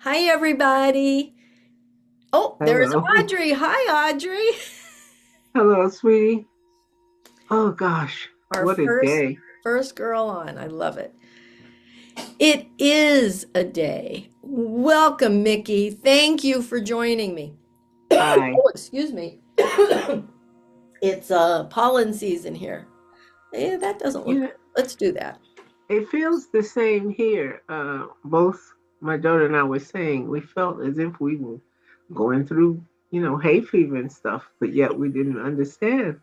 Hi, everybody. Oh, there's Hello. Audrey. Hi, Audrey. Hello, sweetie. Oh gosh, Our what a first day. first girl on. I love it. It is a day. Welcome, Mickey. Thank you for joining me. Hi. Oh, excuse me. It's pollen season here. That doesn't look You know, good. Let's do that. it feels the same here. Both my daughter and I were saying we felt as if we were going through, hay fever and stuff, but yet we didn't understand.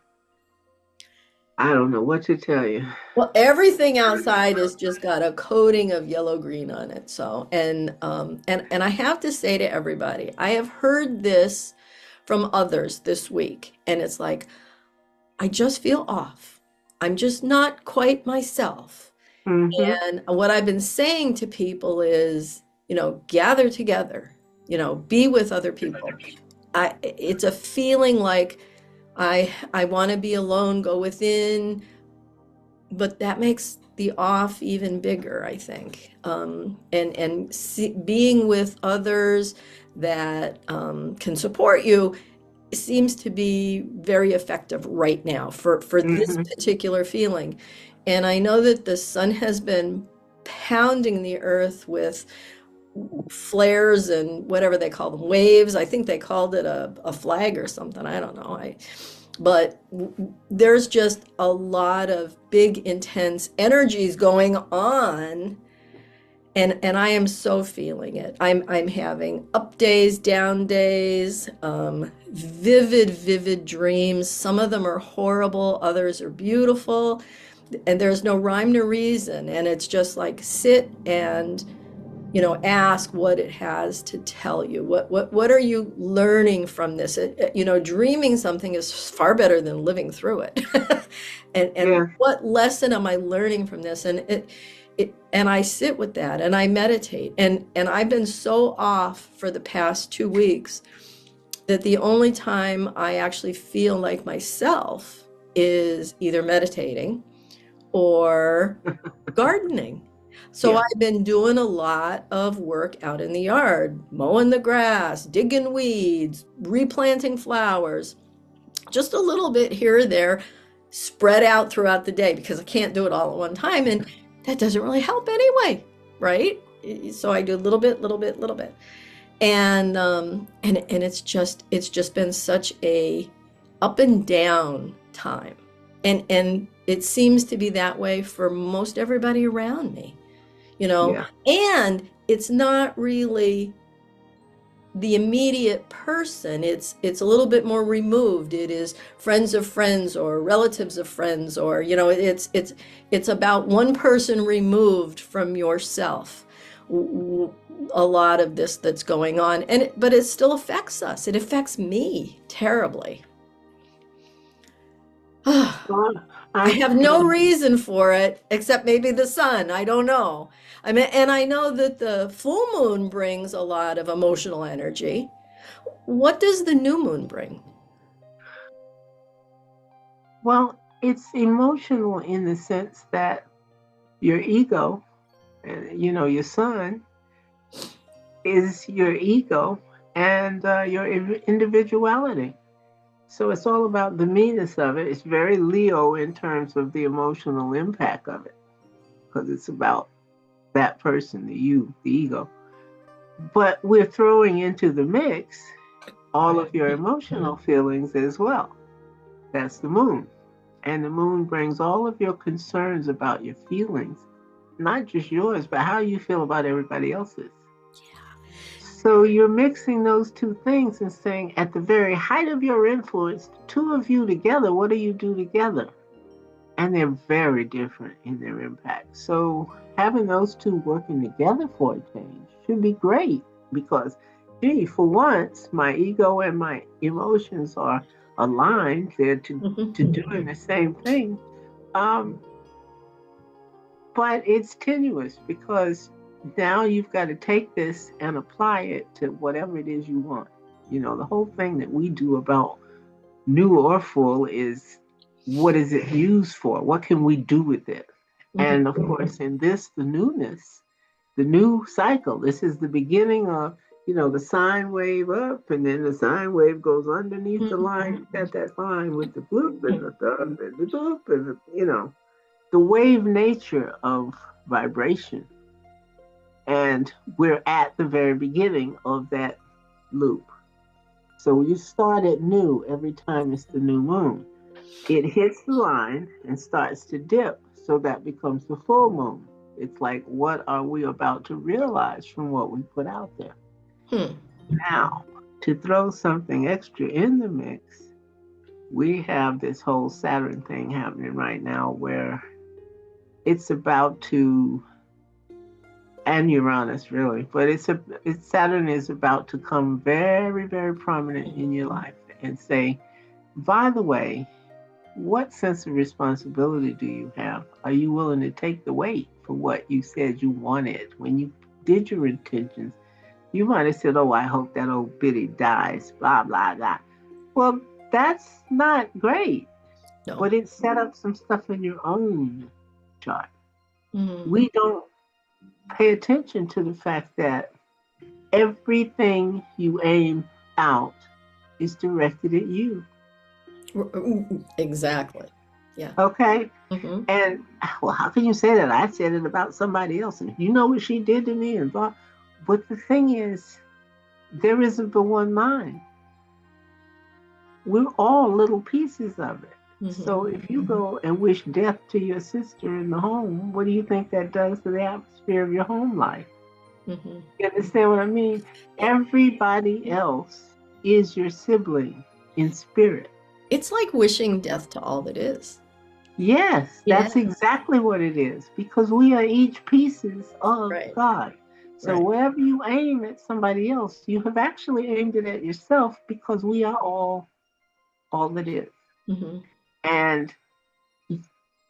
I don't know what to tell you. Well, everything outside has just got a coating of yellow green on it. So, and I have to say to everybody, I have heard this from others this week, and it's like, I just feel off. I'm just not quite myself. Mm-hmm. And what I've been saying to people is, gather together, be with other people. It's a feeling like I want to be alone, go within, but that makes the off even bigger, I think. And being with others that can support you seems to be very effective right now for this Mm-hmm. particular feeling. And I know that the sun has been pounding the earth with flares and whatever they call them, waves. I think they called it a flag or something. I don't know. But there's just a lot of big, intense energies going on, and I am so feeling it. I'm having up days, down days, vivid dreams. Some of them are horrible, others are beautiful, and there's no rhyme or reason. And it's just like sit and ask what it has to tell you. What are you learning from this? Dreaming something is far better than living through it. And Yeah. what lesson am I learning from this? And I sit with that and I meditate. And I've been so off for the past 2 weeks that the only time I actually feel like myself is either meditating or gardening. So Yeah. I've been doing a lot of work out in the yard, mowing the grass, digging weeds, replanting flowers, just a little bit here or there, spread out throughout the day because I can't do it all at one time. And that doesn't really help anyway, right? So I do a little bit, little bit, little bit. And it's just been such a up and down time. And it seems to be that way for most everybody around me, you know, Yeah. and it's not really the immediate person. It's a little bit more removed. It is friends of friends or relatives of friends, or it's about one person removed from yourself. A lot of this that's going on, but it still affects us. It affects me terribly. Well, I I have no reason for it except maybe the sun. I don't know. I mean, and I know that the full moon brings a lot of emotional energy. What does the new moon bring? well, it's emotional in the sense that your ego, and your son is your ego and your individuality. So it's all about the meanness of it. It's very Leo in terms of the emotional impact of it, because it's about that person, the you, the ego. But we're throwing into the mix all of your emotional feelings as well. That's the moon. And the moon brings all of your concerns about your feelings, not just yours, but how you feel about everybody else's. So you're mixing those two things and saying, at the very height of your influence, the two of you together, what do you do together? And they're very different in their impact. So having those two working together for a change should be great because, gee, for once, my ego and my emotions are aligned. They're to doing the same thing. Um, but it's tenuous because now you've got to take this and apply it to whatever it is you want. The whole thing that we do about new or full is what is it used for? What can we do with it? And of course, in this, the newness, the new cycle. This is the beginning of, the sine wave up, and then the sine wave goes underneath the line. You got that line with the bloop and the thumb and the bloop and the wave nature of vibration. And we're at the very beginning of that loop. So you start at new every time it's the new moon. It hits the line and starts to dip, so that becomes the full moon. It's like, what are we about to realize from what we put out there? Now, to throw something extra in the mix, we have this whole Saturn thing happening right now where it's about to, and Uranus really, but Saturn is about to come very, very prominent in your life and say, by the way, what sense of responsibility do you have? Are you willing to take the weight for what you said you wanted? When you did your intentions, you might have said, oh, I hope that old biddy dies, blah, blah, blah. Well, that's not great, but it set up some stuff in your own chart. We don't pay attention to the fact that everything you aim out is directed at you. Exactly. Yeah. Okay. And well, how can you say that? I said it about somebody else, and you know what she did to me, and blah. But the thing is, there isn't but one mind. We're all little pieces of it. So if you go and wish death to your sister in the home, what do you think that does to the atmosphere of your home life? You understand what I mean? Everybody else is your sibling in spirit. It's like wishing death to all that is. Yes, that's exactly what it is, because we are each pieces of God. So wherever you aim at somebody else, you have actually aimed it at yourself, because we are all that is. And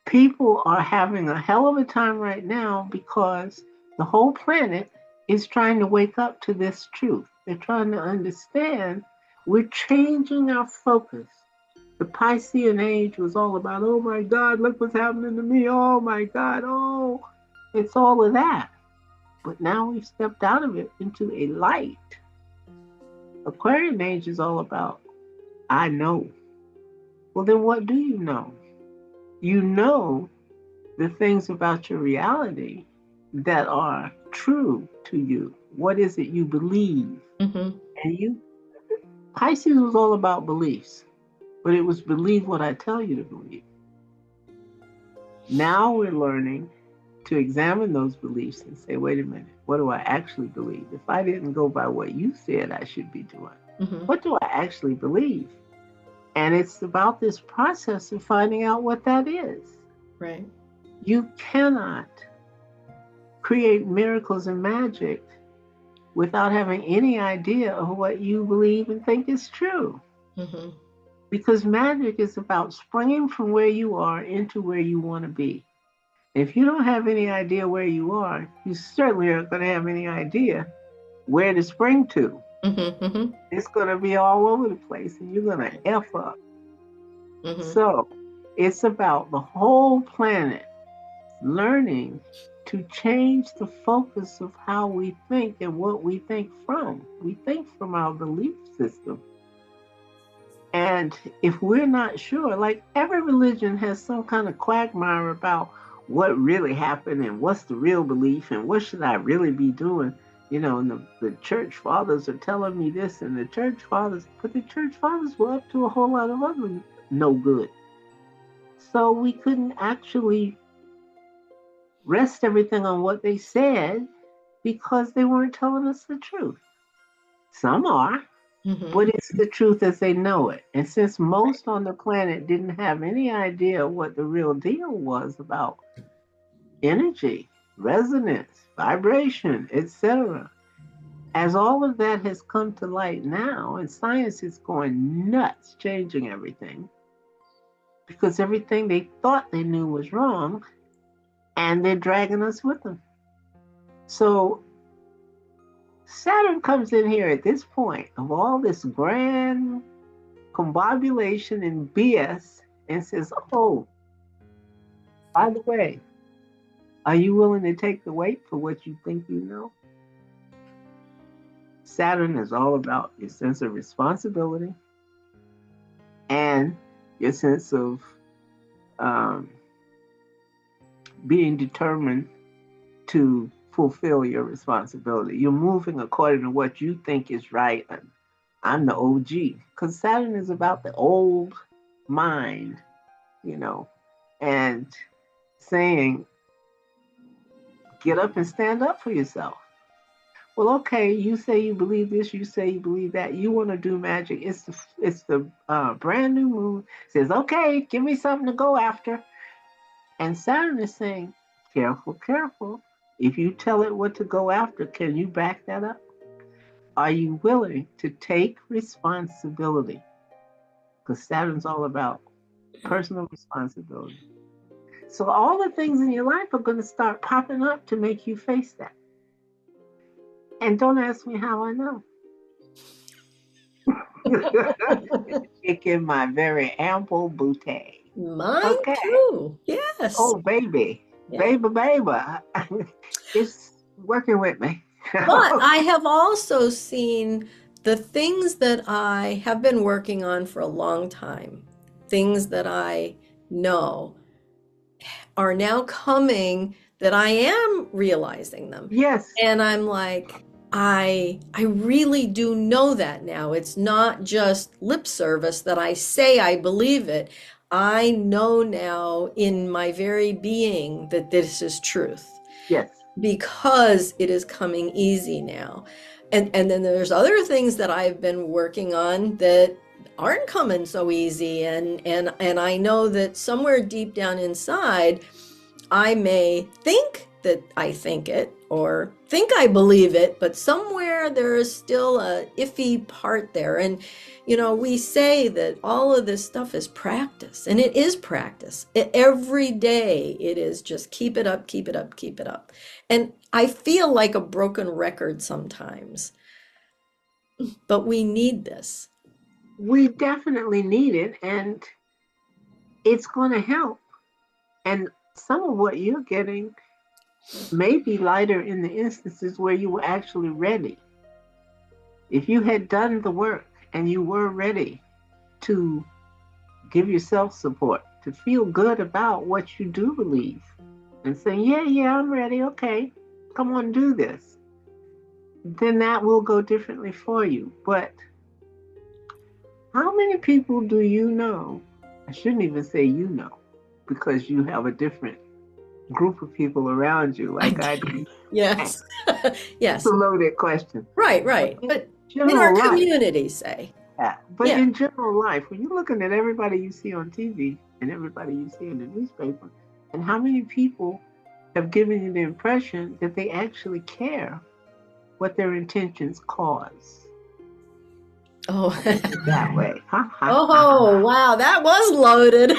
people are having a hell of a time right now because the whole planet is trying to wake up to this truth. They're trying to understand we're changing our focus. The Piscean age was all about, oh my God, look what's happening to me. Oh my God, oh, it's all of that. But now we've stepped out of it into a light. Aquarian age is all about, I know. Well, then what do you know? You know the things about your reality that are true to you. What is it you believe? And Pisces was all about beliefs, but it was believe what I tell you to believe. Now we're learning to examine those beliefs and say, wait a minute, what do I actually believe? If I didn't go by what you said I should be doing, what do I actually believe? And it's about this process of finding out what that is. Right. You cannot create miracles and magic without having any idea of what you believe and think is true. Because magic is about springing from where you are into where you want to be. If you don't have any idea where you are, you certainly aren't going to have any idea where to spring to. It's going to be all over the place, and you're going to F up. So it's about the whole planet learning to change the focus of how we think and what we think from. We think from our belief system. And if we're not sure, like every religion has some kind of quagmire about what really happened and what's the real belief and what should I really be doing. And the church fathers are telling me this, and the church fathers were up to a whole lot of other no good. So we couldn't actually rest everything on what they said because they weren't telling us the truth. Some are, but it's the truth as they know it. And since most on the planet didn't have any idea what the real deal was about energy, resonance, vibration, etc., as all of that has come to light now, and science is going nuts, changing everything, because everything they thought they knew was wrong, and they're dragging us with them. So Saturn comes in here at this point of all this grand combobulation and BS and says, oh, by the way, Are you willing to take the weight for what you think you know? Saturn is all about your sense of responsibility and your sense of um, being determined to fulfill your responsibility. You're moving according to what you think is right. And I'm the OG because Saturn is about the old mind, you know, and saying, get up and stand up for yourself. Well, okay, you say you believe this, you say you believe that. You want to do magic. It's the brand new moon. Says, okay, give me something to go after. And Saturn is saying, careful, careful. If you tell it what to go after, can you back that up? Are you willing to take responsibility? Because Saturn's all about personal responsibility. So all the things in your life are going to start popping up to make you face that. And don't ask me how I know. Chicken my very ample bouquet. Mine Okay. too. Yes. Oh, baby. Yeah. Baby. It's working with me. But I have also seen the things that I have been working on for a long time, things that I know are now coming that I am realizing them. Yes. And I'm like, I really do know that now. It's not just lip service that I say I believe it. I know now in my very being that this is truth Yes. because it is coming easy now. And then there's other things that I've been working on that aren't coming so easy, and I know that somewhere deep down inside I may think that I think it or think I believe it, but somewhere there is still a iffy part there. And, we say that all of this stuff is practice, and it is practice. Every day it is just keep it up, keep it up, keep it up. And I feel like a broken record sometimes, but we need this. We definitely need it, and it's going to help. And some of what you're getting may be lighter in the instances where you were actually ready. If you had done the work and you were ready to give yourself support, to feel good about what you do believe, and say, yeah, I'm ready, okay, come on, do this, then that will go differently for you. But how many people do you know? I shouldn't even say you know, because you have a different group of people around you, like I do. Yes. Yes. It's a loaded question. Right. But in our community, say. Yeah. But in general life, when you're looking at everybody you see on TV and everybody you see in the newspaper, and how many people have given you the impression that they actually care what their intentions cause? Oh, that way. Oh, wow. That was loaded.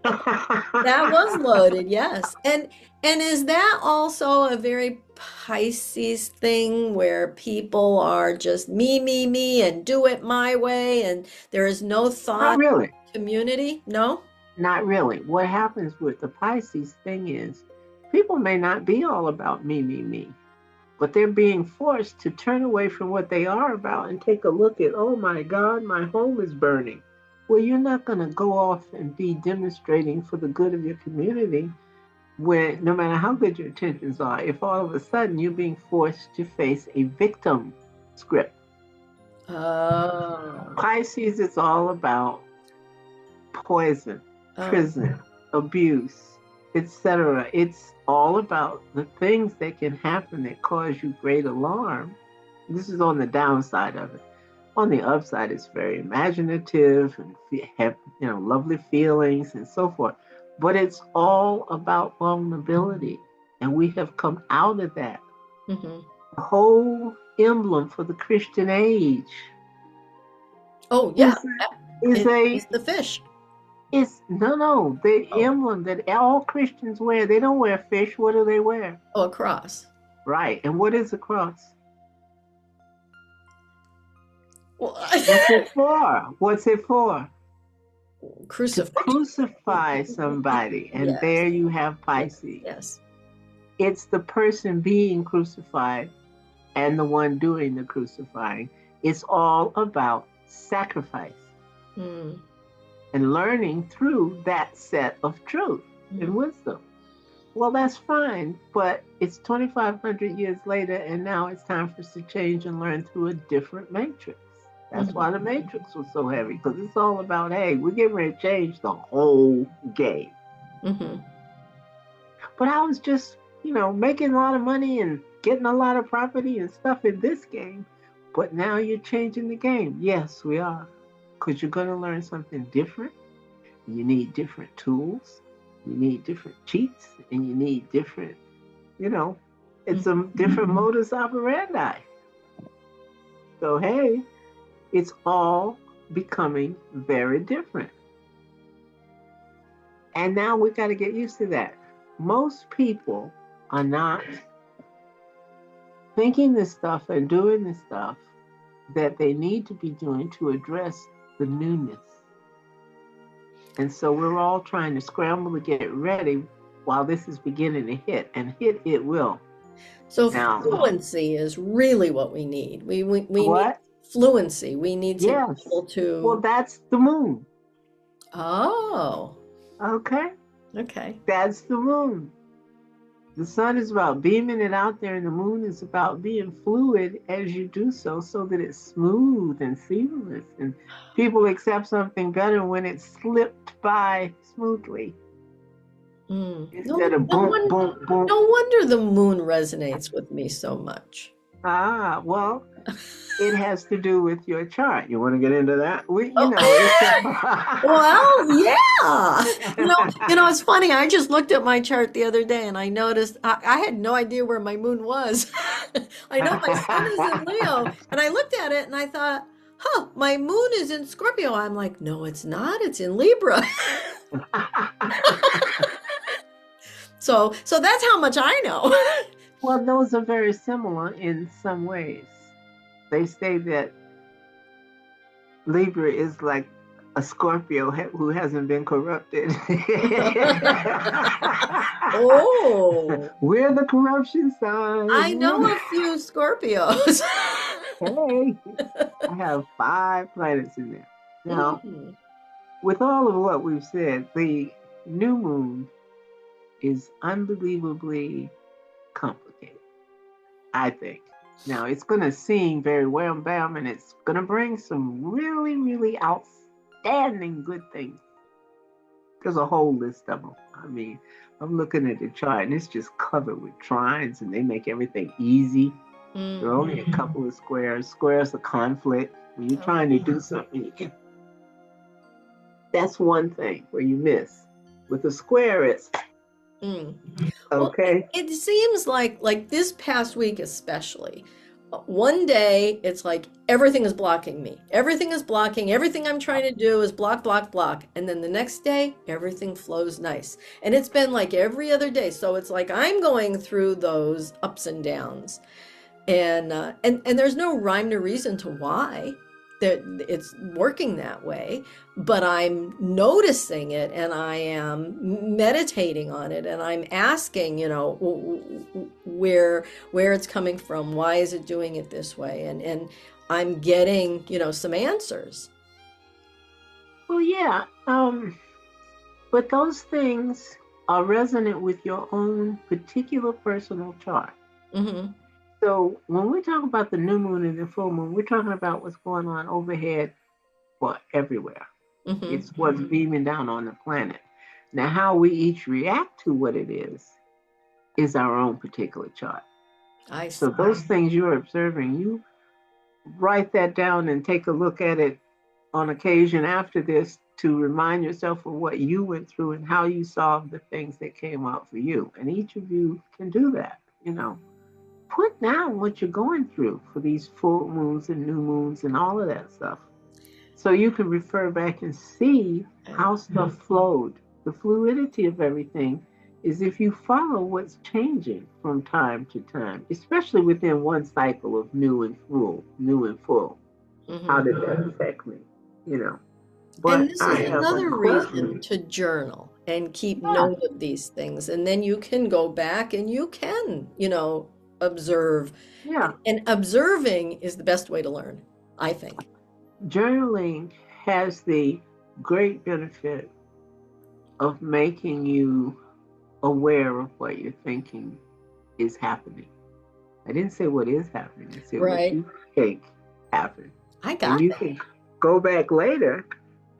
That was loaded. Yes. And is that also a very Pisces thing where people are just me, and do it my way, and there is no thought Not really. Community? No? Not really. What happens with the Pisces thing is people may not be all about me, but they're being forced to turn away from what they are about and take a look at, oh my God, my home is burning. Well, you're not going to go off and be demonstrating for the good of your community when, no matter how good your intentions are, if all of a sudden you're being forced to face a victim script. Oh. Pisces is all about poison, prison, abuse, etc. It's all about the things that can happen that cause you great alarm. This is on the downside of it. On the upside, it's very imaginative and have lovely feelings and so forth. But it's all about vulnerability, and we have come out of that. Mm-hmm. The whole emblem for the Christian age. Oh yeah, is the fish. It's the emblem that all Christians wear. They don't wear fish. What do they wear? Oh, a cross. Right. And what is a cross? What's it for? Crucify. To crucify somebody. And there you have Pisces. Yes. It's the person being crucified and the one doing the crucifying. It's all about sacrifice Mm, and learning through that set of truth and mm, wisdom. Well, that's fine, but it's 2,500 years later, and now it's time for us to change and learn through a different matrix. That's why mhm, the matrix was so heavy, because it's all about, hey, we're getting ready to change the whole game. mhm. But I was just, making a lot of money and getting a lot of property and stuff in this game. But now you're changing the game. Yes, we are. Because you're going to learn something different. You need different tools. You need different cheats. And you need different, you know, it's a different modus operandi. So, hey, it's all becoming very different. And now we got to get used to that. Most people are not thinking this stuff and doing this stuff that they need to be doing to address the newness. And so we're all trying to scramble to get ready while this is beginning to hit, and hit it will. So Now, fluency is really what we need. We need what? fluency. We need to be Yes. able Well, to. that's the moon. Oh, Okay. okay. That's the moon. The sun is about beaming it out there, and the moon is about being fluid as you do so, so that it's smooth and seamless. And people accept something better when it's slipped by smoothly Mm. instead of boom, boom, boom. No wonder the moon resonates with me so much. Ah, well, it has to do with your chart. You want to get into that? It's Oh, well, yeah. It's funny. I just looked at my chart the other day and I noticed I had no idea where my moon was. I know my sun is in Leo, and I looked at it and I thought, huh, my moon is in Scorpio. I'm like, no, it's not. It's in Libra. So that's how much I know. Well, those are very similar in some ways. They say that Libra is like a Scorpio who hasn't been corrupted. Oh, We're the corruption I know sign. a few Scorpios. Hey, I have 5 planets in there. Now, Mm. with all of what we've said, the new moon is unbelievably complicated, I think. Now, it's going to seem very wham bam, and it's going to bring some really, really outstanding good things. There's a whole list of them. I mean, I'm looking at the chart, and it's just covered with trines, and they make everything easy. There are Mm. only a couple of squares. Squares are conflict. When you're Oh. trying to do something, that's one thing where you miss. With a square, it's Mm. Well, okay. it seems like this past week especially. One day it's like everything is blocking me. Everything is blocking. Everything I'm trying to do is block, block, block. And then the next day everything flows nice. And it's been like every other day. So it's like I'm going through those ups and downs. And there's no rhyme or reason to why that it's working that way, but I'm noticing it and I am meditating on it and I'm asking, where it's coming from, why is it doing it this way, and I'm getting, some answers. Well, yeah. But those things are resonant with your own particular personal chart. Hmm. So when we talk about the new moon and the full moon, we're talking about what's going on overhead for everywhere. Hmm. It's what's beaming down on the planet. Now, how we each react to what it is our own particular chart. I So see. those things you're observing, you write that down and take a look at it on occasion after this to remind yourself of what you went through and how you solved the things that came out for you. And each of you can do that. Put down what you're going through for these full moons and new moons and all of that stuff. So you can refer back and see Okay. how stuff flowed. The fluidity of everything is if you follow what's changing from time to time, especially within one cycle of new and full, new and full. How Hmm. did that affect me? You know. And But this I is have a another reason question. to journal and keep Yeah, note of these things. And then you can go back and you can, observe. yeah. And observing is the best way to learn, I think. Journaling has the great benefit of making you aware of what you're thinking is happening. I didn't say what is happening, I said what Right. you think happened. I And got you that. can go back later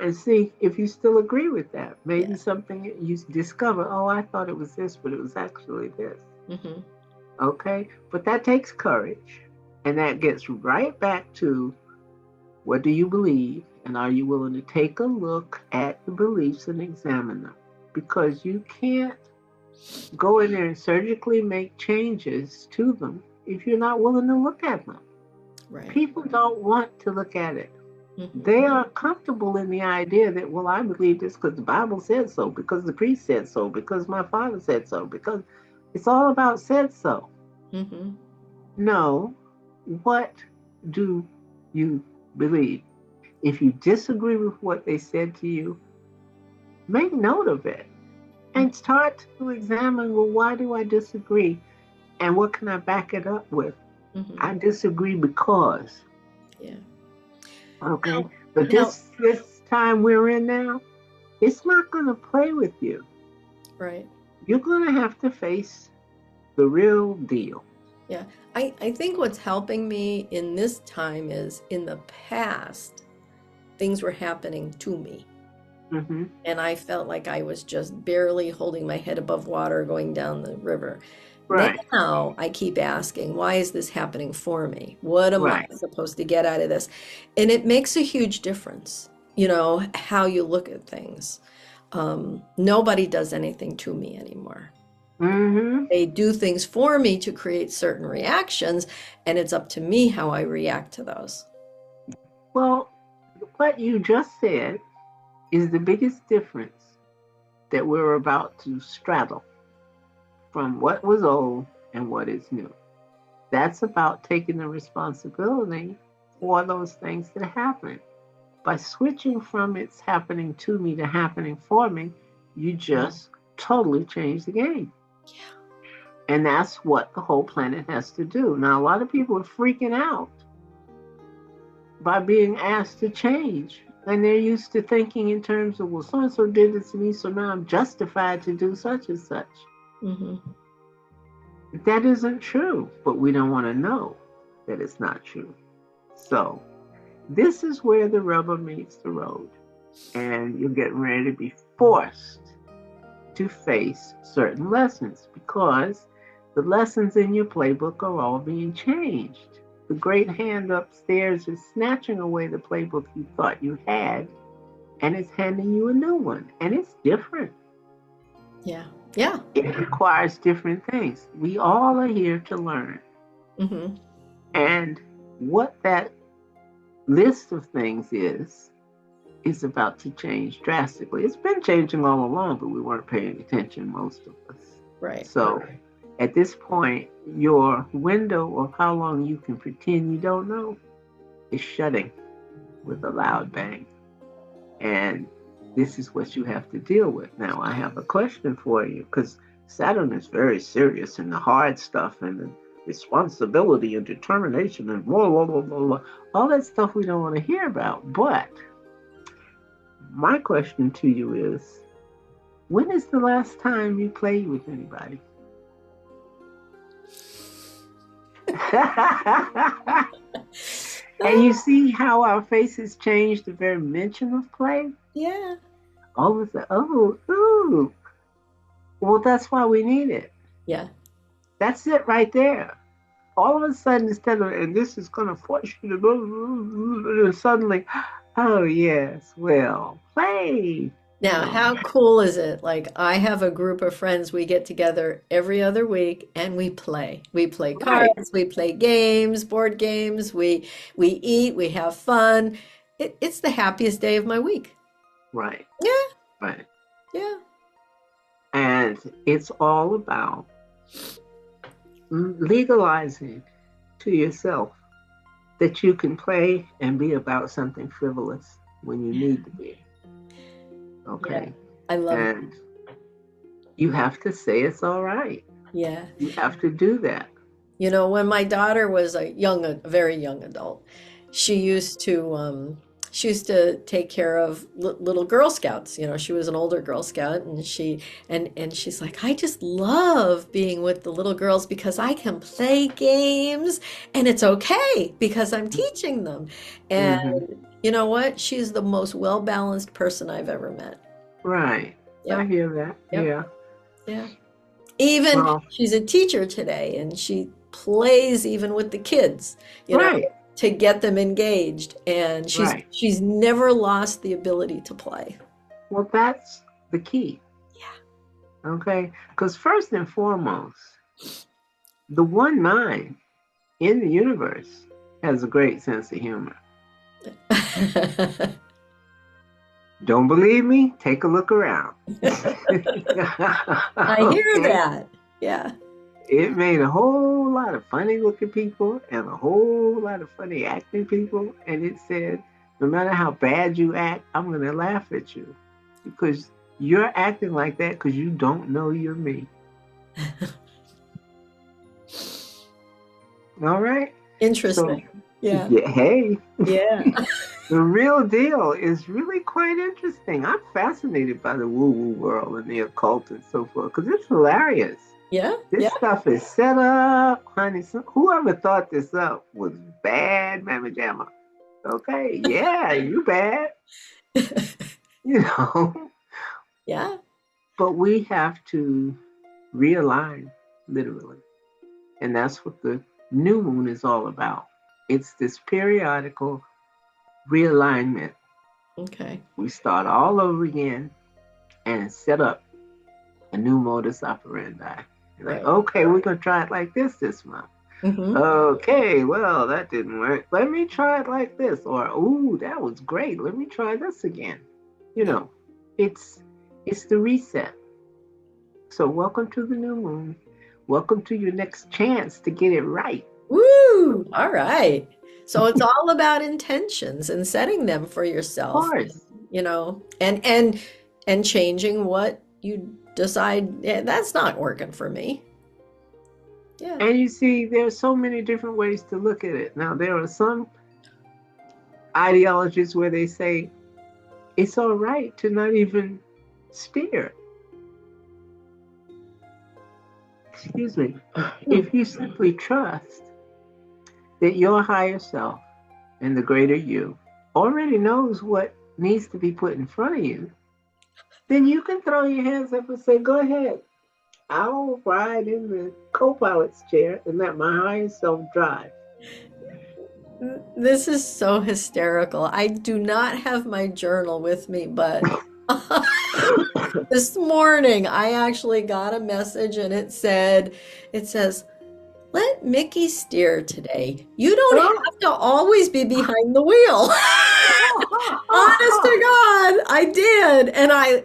and see if you still agree with that. Yeah. Maybe something you discover, oh, I thought it was this, but it was actually this. Hmm. Okay? But that takes courage. And that gets right back to what do you believe? And are you willing to take a look at the beliefs and examine them? Because you can't go in there and surgically make changes to them if you're not willing to look at them. Right. People don't want to look at it. Hmm. They are comfortable in the idea that, well, I believe this because the Bible said so, because the priest said so, because my father said so, because it's all about said so. Hmm. No, what do you believe? If you disagree with what they said to you, make note of it and start to examine, well, why do I disagree? And what can I back it up with? Hmm. I disagree because, Yeah. okay? Now, But now, this time we're in now, it's not going to play with you. right. You're going to have to face the real deal. Yeah. I think what's helping me in this time is in the past, things were happening to me. Mm-hmm. And I felt like I was just barely holding my head above water going down the river. Right, Now I keep asking, why is this happening for me? What am I right. supposed to get out of this? And it makes a huge difference, how you look at things. Nobody does anything to me anymore. Mm-hmm. They do things for me to create certain reactions, and it's up to me how I react to those. Well, what you just said is the biggest difference that we're about to straddle from what was old and what is new. That's about taking the responsibility for those things that happen. By switching from it's happening to me to happening for me, you just totally change the game. And that's what the whole planet has to do. Now, a lot of people are freaking out by being asked to change. And they're used to thinking in terms of, well, so and so did this to me, so now I'm justified to do such and such. Hmm. That isn't true, but we don't want to know that it's not true. So, this is where the rubber meets the road. And you're getting ready to be forced to face certain lessons because the lessons in your playbook are all being changed. The great hand upstairs is snatching away the playbook you thought you had and it's handing you a new one. And it's different. Yeah. Yeah. It requires different things. We all are here to learn. Hmm. And what that list of things is about to change drastically. It's been changing all along, but we weren't paying attention, most of us. Right. So at this point, your window of how long you can pretend you don't know is shutting with a loud bang. And this is what you have to deal with. Now, I have a question for you because Saturn is very serious in the hard stuff and the responsibility and determination and blah, blah, blah, blah, blah. All that stuff we don't want to hear about. But my question to you is when is the last time you played with anybody? And you see how our faces change the very mention of play? Yeah. All of a sudden, oh, ooh. Well, that's why we need it. Yeah. That's it right there. All of a sudden, instead of, and this is going to force you to go, and suddenly, oh, yes, well, play. You Now, know, how cool is it? Like, I have a group of friends, we get together every other week and we play. We play right, cards, we play games, board games, we eat, we have fun. It's the happiest day of my week. right, Yeah, right. yeah, And it's all about legalizing to yourself that you can play and be about something frivolous when you need to be. Yeah. Okay. I love And you have to say it's all right. yeah. You have to do that. You know, when my daughter was a very young adult, she used to she used to take care of little Girl Scouts. You know, she was an older Girl Scout, and she's like, I just love being with the little girls because I can play games, and it's okay because I'm teaching them. And Hmm. you know what? She's the most well-balanced person I've ever met. Right. I Yep, hear that. yep, Yeah. yeah. Even Well, she's a teacher today, and she plays even with the kids, you know, right. to get them engaged. And Right. she's never lost the ability to play. Well, that's the key. Yeah. Okay. Because first and foremost, the one mind in the universe has a great sense of humor. Don't believe me? Take a look around. I hear Okay. that. Yeah. It made a whole lot of funny looking people and a whole lot of funny acting people. And it said, no matter how bad you act, I'm going to laugh at you because you're acting like that because you don't know you're me. All right. So, Interesting. Yeah. yeah, hey, Yeah. the real deal is really quite interesting. I'm fascinated by the woo woo world and the occult and so forth because it's hilarious. Yeah. This Yeah. stuff is set up, honey. So whoever thought this up was bad, Mamma Jamma. Okay, yeah, you bad, you know. Yeah. But we have to realign, literally. And that's what the new moon is all about. It's this periodical realignment. Okay. We start all over again and set up a new modus operandi. You're like, Right. okay, we're going to try it like this month. Hmm. Okay, well, that didn't work. Let me try it like this. Or, ooh, that was great. Let me try this again. You Yeah. know, it's it's the reset. So welcome to the new moon. Welcome to your next chance to get it right. Woo! All right. So it's all about intentions and setting them for Of yourself, course. you know, and changing what you decide, yeah, that's not working for me. Yeah. And you see, there's so many different ways to look at it. Now, there are some ideologies where they say it's all right to not even steer. Excuse me. Hmm. If you simply trust that your higher self and the greater you already knows what needs to be put in front of you, then you can throw your hands up and say, go ahead. I'll ride in the co pilot's chair and let my higher self drive. This is so hysterical. I do not have my journal with me, but this morning I actually got a message and it says, let Mickey steer today. You don't Oh. have to always be behind the wheel. Honest to God, I did.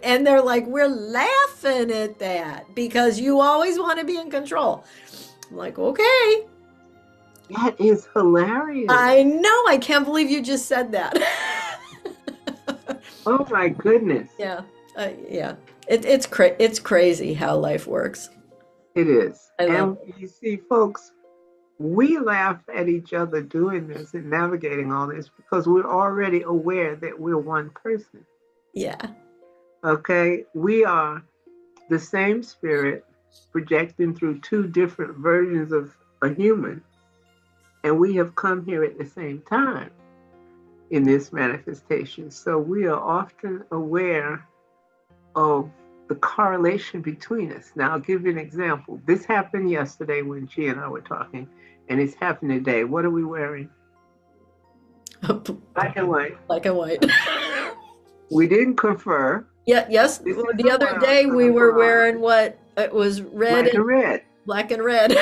And they're like, we're laughing at that because you always want to be in control. I'm like, okay. That is hilarious. I know. I can't believe you just said that. Oh my goodness. Yeah. Yeah. It's crazy how life works. It is. I love And you see, folks, we laugh at each other doing this and navigating all this because we're already aware that we're one person. it. Yeah. Okay? We are the same spirit projecting through two different versions of a human, and we have come here at the same time in this manifestation. So we are often aware of the correlation between us. Now, I'll give you an example. This happened yesterday when she and I were talking, and it's happening today. What are we wearing? Black and white. Black and white. We didn't confer. Yeah, yes. This Well, is the the other one I'm day going we to were put on. wearing what it was red Black and and red. black and red.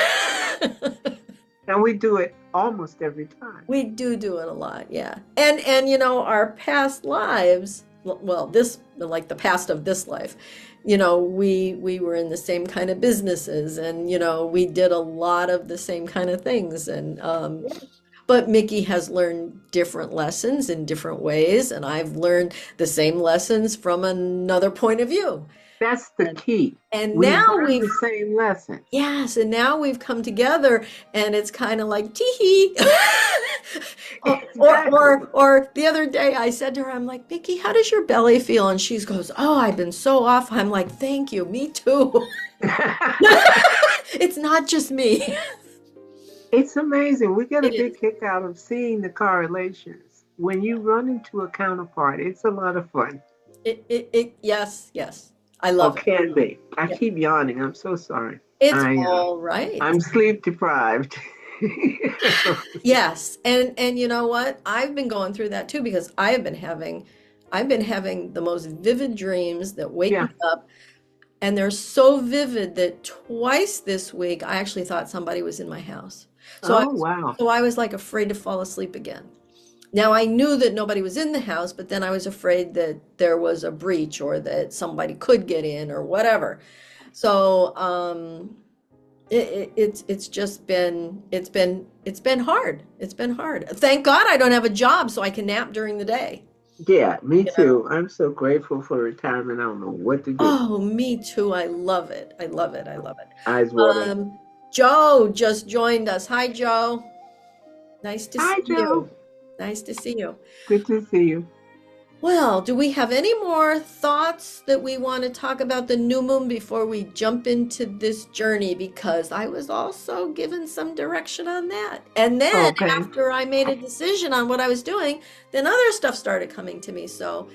And we do it almost every time. We do it a lot, yeah. And you know, our past lives, well, this like the past of this life, you know, we were in the same kind of businesses and you know, we did a lot of the same kind of things and But Mickey has learned different lessons in different ways, and I've learned the same lessons from another point of view. That's the And, key. and We've now learned we've the same lessons. Yes, and now we've come together and it's kind of like tee hee. Exactly. Or the other day I said to her, I'm like, Mickey, how does your belly feel? And she goes, oh, I've been so off. I'm like, thank you, me too. It's not just me. It's amazing. We get a It big is. kick out of seeing the correlations. When you run into a counterpart, it's a lot of fun. Yes, yes. I Or love it. can be. I Yeah. keep yawning. I'm so sorry. It's I all right. I'm sleep deprived. Yes. And you know what? I've been going through that too because I've been having the most vivid dreams that wake Yeah. me up. And they're so vivid that twice this week I actually thought somebody was in my house. So I Oh wow. so I was like afraid to fall asleep again. Now I knew that nobody was in the house, but then I was afraid that there was a breach or that somebody could get in or whatever. So it's just been it's been hard. It's been hard. Thank God I don't have a job so I can nap during the day. Yeah, me You know? too. I'm so grateful for retirement. I don't know what to do. Oh, me too. I love it. I love it. I love it. Eyes watering. Joe just joined us. Hi, Joe. Nice to see Hi, Joe. you. Nice to see you. Good to see you. Well, do we have any more thoughts that we want to talk about the new moon before we jump into this journey? Because I was also given some direction on that. And then Okay. after I made a decision on what I was doing, then other stuff started coming to me. So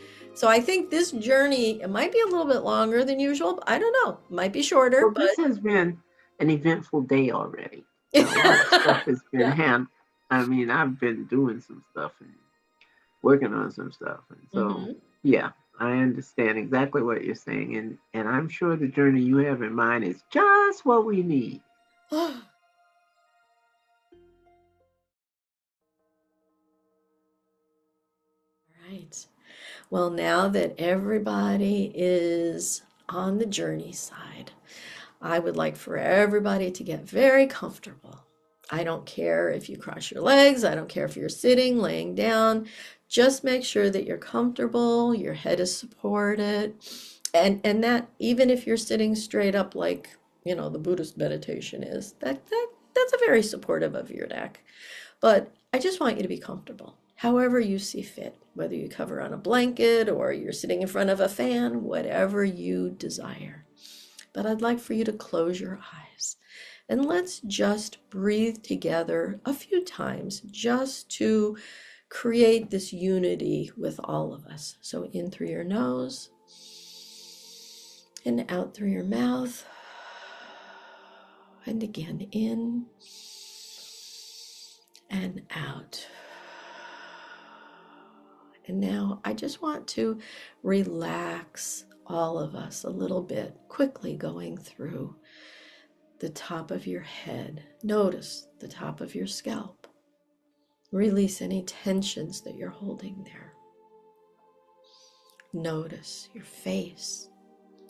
I think this journey, it might be a little bit longer than usual. But I don't know. It might be shorter, Well, this has been an eventful day already. A lot of stuff has been yeah. handled. I mean, I've been doing some stuff and working on some stuff. And so, Mhm. yeah, I understand exactly what you're saying. And I'm sure the journey you have in mind is just what we need. Right. Well, now that everybody is on the journey side, I would like for everybody to get very comfortable. I don't care if you cross your legs, I don't care if you're sitting, laying down. Just make sure that you're comfortable, your head is supported, and that even if you're sitting straight up like, the Buddhist meditation is, that's a very supportive of your neck. But I just want you to be comfortable, however you see fit, whether you cover on a blanket or you're sitting in front of a fan, whatever you desire. But I'd like for you to close your eyes and let's just breathe together a few times just to create this unity with all of us. So in through your nose and out through your mouth. And again, in and out. And now I just want to relax all of us a little bit, quickly going through the top of your head. Notice the top of your scalp. Release any tensions that you're holding there. Notice your face,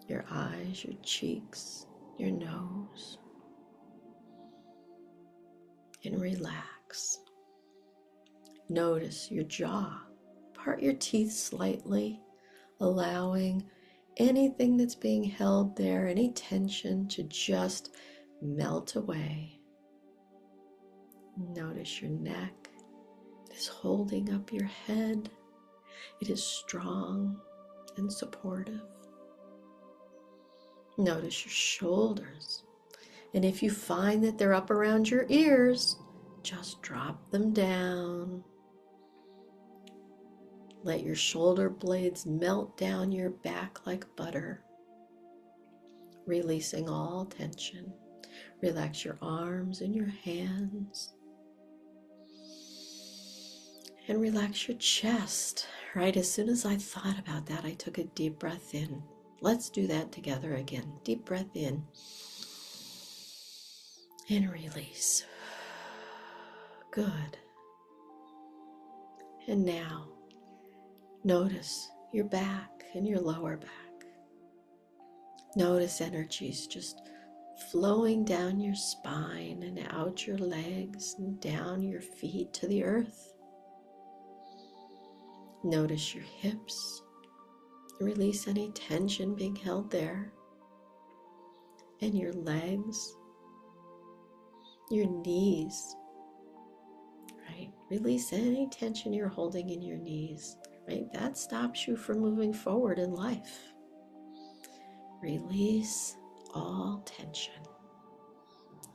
your eyes, your cheeks, your nose, and relax. Notice your jaw. Part your teeth slightly, allowing anything that's being held there, any tension to just melt away. Notice your neck is holding up your head. It is strong and supportive. Notice your shoulders. And if you find that they're up around your ears, just drop them down. Let your shoulder blades melt down your back like butter, releasing all tension. Relax your arms and your hands. And relax your chest. Right as soon as I thought about that, I took a deep breath in. Let's do that together again. Deep breath in and release. Good. And now, notice your back and your lower back. Notice energies just flowing down your spine and out your legs and down your feet to the earth. Notice your hips. Release any tension being held there. And your legs, your knees, right? Release any tension you're holding in your knees, right? That stops you from moving forward in life. Release all tension.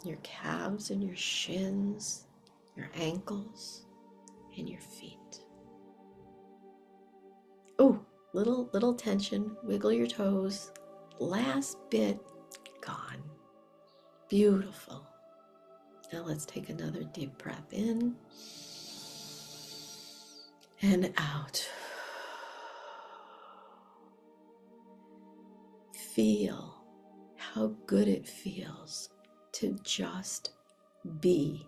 Your calves and your shins, your ankles, and your feet. Oh, little tension. Wiggle your toes. Last bit gone. Beautiful. Now let's take another deep breath in and out. Feel how good it feels to just be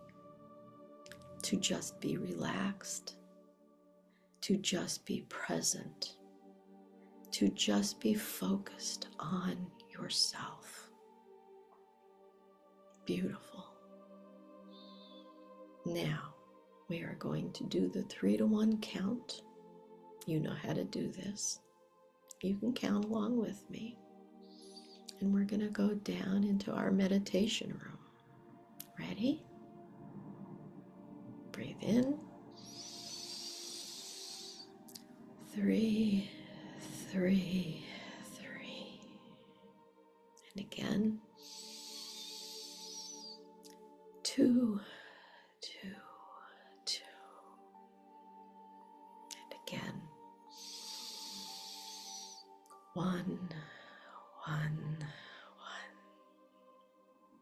relaxed, to just be present, to just be focused on yourself. Beautiful. Now we are going to do the 3 to 1 count. You know how to do this. You can count along with me. And we're going to go down into our meditation room. Ready? Breathe in. 3, 3, 3. And again. 2, 2, 2. And again. 1, 1, 1.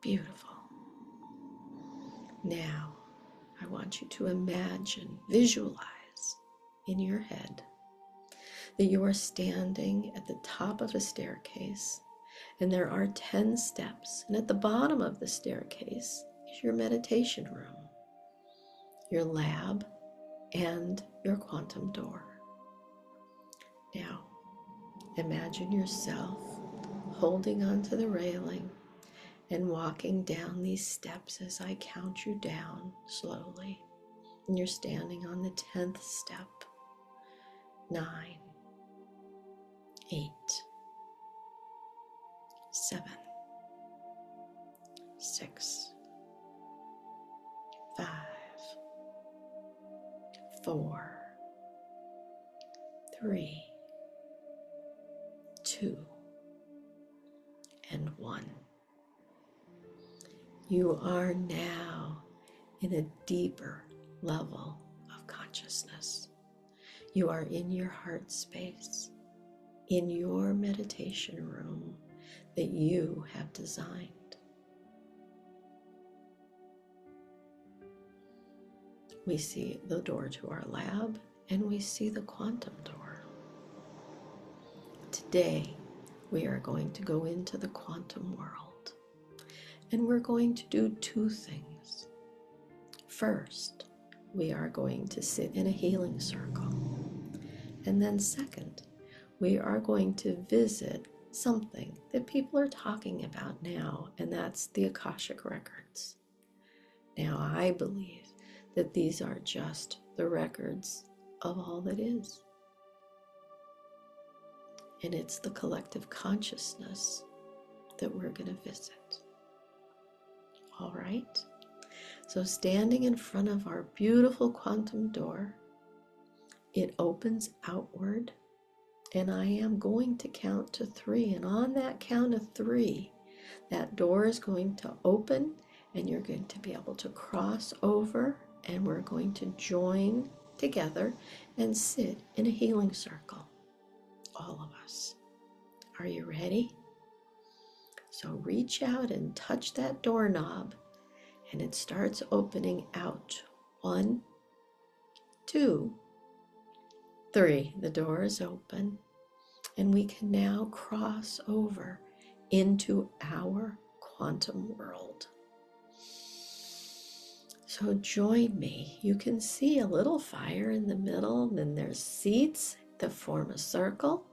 Beautiful. Now, I want you to imagine, visualize in your head that you are standing at the top of a staircase and there are 10 steps. And at the bottom of the staircase is your meditation room, your lab, and your quantum door. Now, imagine yourself holding onto the railing and walking down these steps as I count you down slowly. And you're standing on the 10th step. 9, 8, 7, 6, 5, 4, 3, 2, and 1. You are now in a deeper level of consciousness. You are in your heart space, in your meditation room that you have designed. We see the door to our lab and we see the quantum door. Today, we are going to go into the quantum world and we're going to do 2 things. First, we are going to sit in a healing circle. And then second, we are going to visit something that people are talking about now, and that's the Akashic records. Now, I believe that these are just the records of all that is. And it's the collective consciousness that we're going to visit. All right? So standing in front of our beautiful quantum door, it opens outward, and I am going to count to 3. And on that count of 3, that door is going to open, and you're going to be able to cross over, and we're going to join together and sit in a healing circle. All of us. Are you ready? So reach out and touch that doorknob, and it starts opening out. 1, 2, 3. The door is open, and we can now cross over into our quantum world. So join me. You can see a little fire in the middle, and then there's seats that form a circle.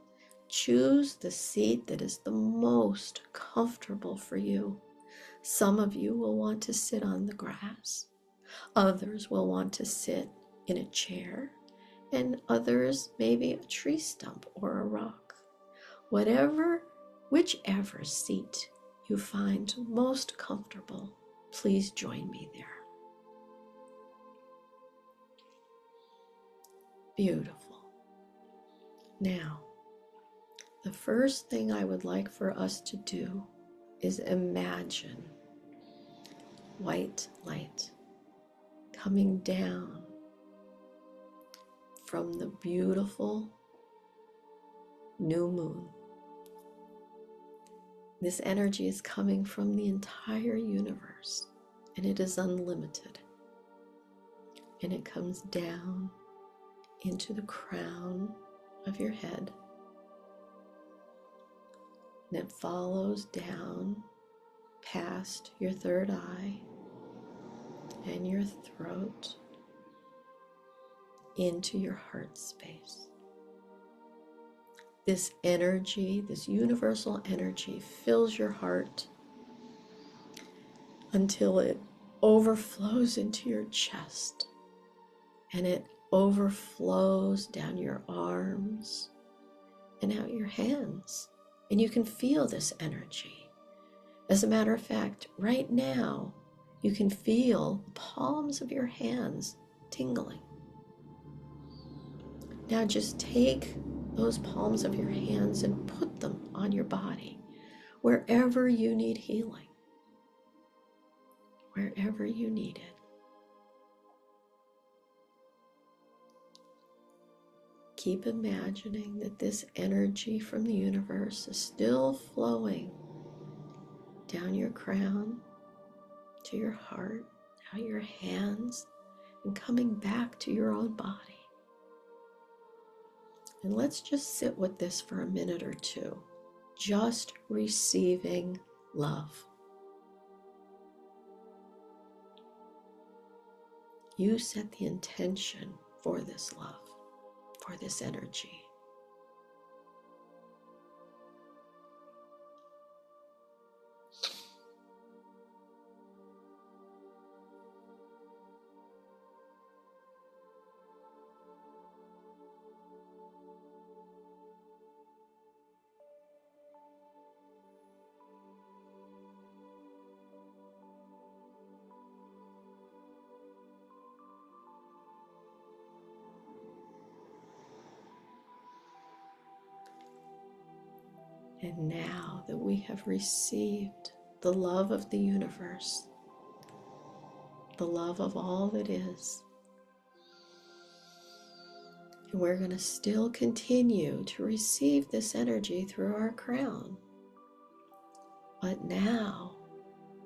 Choose the seat that is the most comfortable for you. Some of you will want to sit on the grass. Others will want to sit in a chair, and others maybe a tree stump or a rock. Whichever seat you find most comfortable, please join me there. Beautiful. Now, the first thing I would like for us to do is imagine white light coming down from the beautiful new moon. This energy is coming from the entire universe, and it is unlimited. And it comes down into the crown of your head, and it follows down past your third eye and your throat into your heart space. This energy, this universal energy, fills your heart until it overflows into your chest, and it overflows down your arms and out your hands. And you can feel this energy. As a matter of fact, right now, you can feel the palms of your hands tingling. Now just take those palms of your hands and put them on your body, wherever you need healing, wherever you need it. Keep imagining that this energy from the universe is still flowing down your crown to your heart, out your hands, and coming back to your own body. And let's just sit with this for a minute or two, just receiving love. You set the intention for this love, for this energy. And now that we have received the love of the universe, the love of all that is, and we're going to still continue to receive this energy through our crown. But now,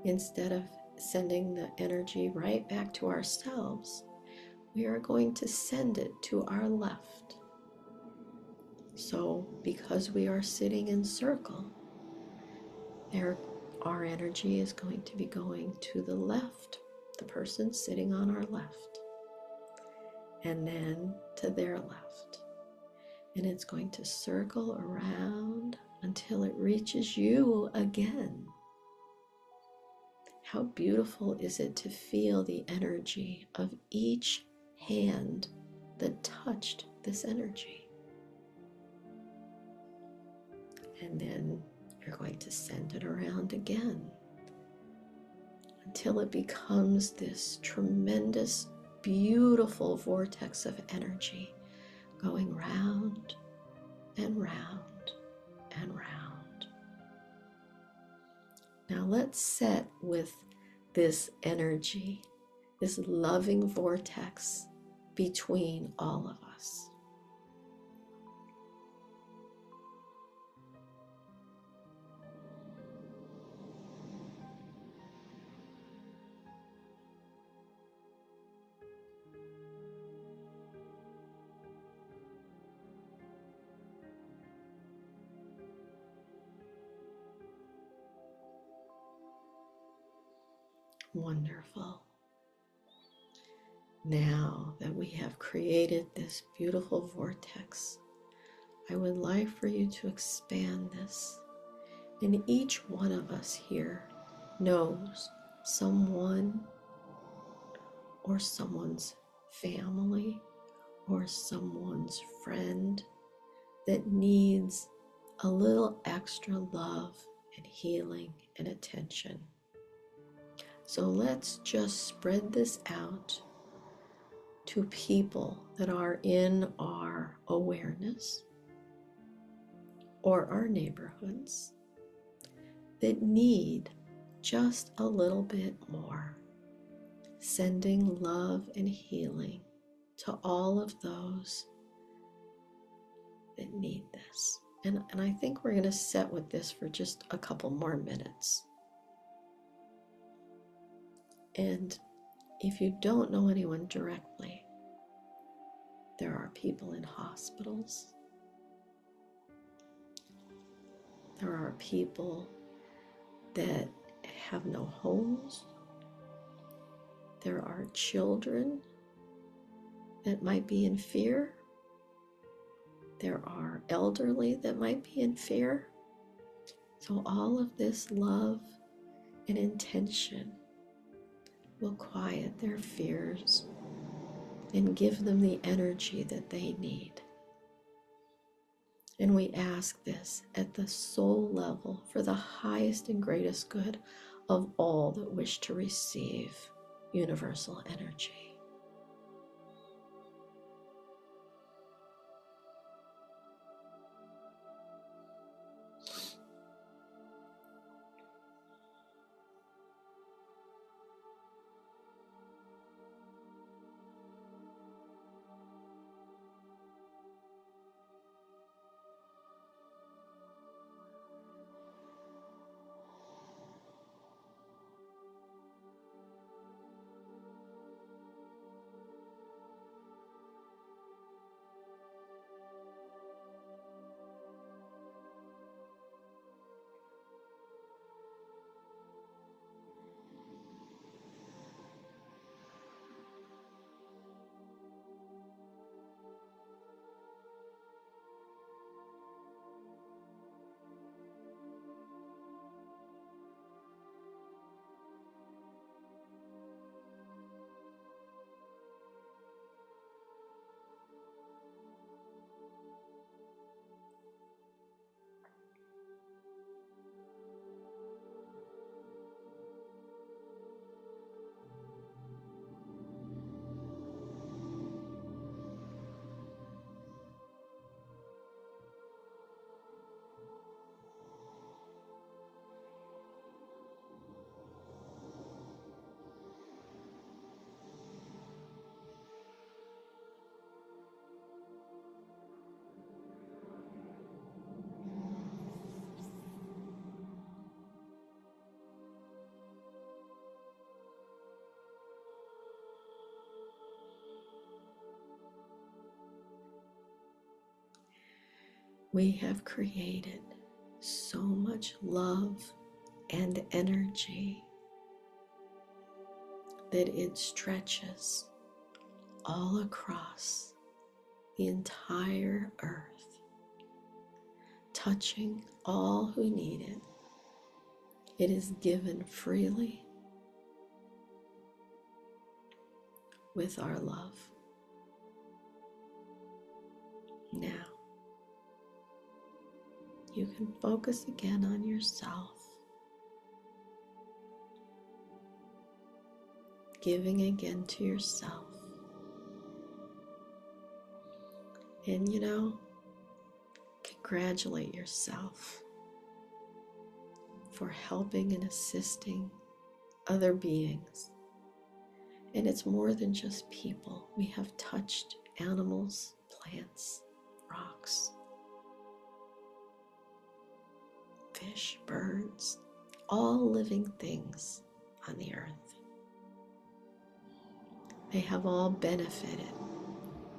instead of sending the energy right back to ourselves, we are going to send it to our left. So, because we are sitting in circle, our energy is going to be going to the left, the person sitting on our left, and then to their left. And it's going to circle around until it reaches you again. How beautiful is it to feel the energy of each hand that touched this energy? And then you're going to send it around again until it becomes this tremendous, beautiful vortex of energy going round and round and round. Now let's set with this energy, this loving vortex between all of us. Wonderful. Now that we have created this beautiful vortex, I would like for you to expand this. And each one of us here knows someone or someone's family or someone's friend that needs a little extra love and healing and attention. So let's just spread this out to people that are in our awareness or our neighborhoods that need just a little bit more. Sending love and healing to all of those that need this. And I think we're going to sit with this for just a couple more minutes. And if you don't know anyone directly, there are people in hospitals. There are people that have no homes. There are children that might be in fear. There are elderly that might be in fear. So all of this love and intention will quiet their fears and give them the energy that they need. And we ask this at the soul level for the highest and greatest good of all that wish to receive universal energy. We have created so much love and energy that it stretches all across the entire earth, touching all who need it. It is given freely with our love. Now, you can focus again on yourself, giving again to yourself. And congratulate yourself for helping and assisting other beings. And it's more than just people. We have touched animals, plants, rocks, fish, birds, all living things on the earth. They have all benefited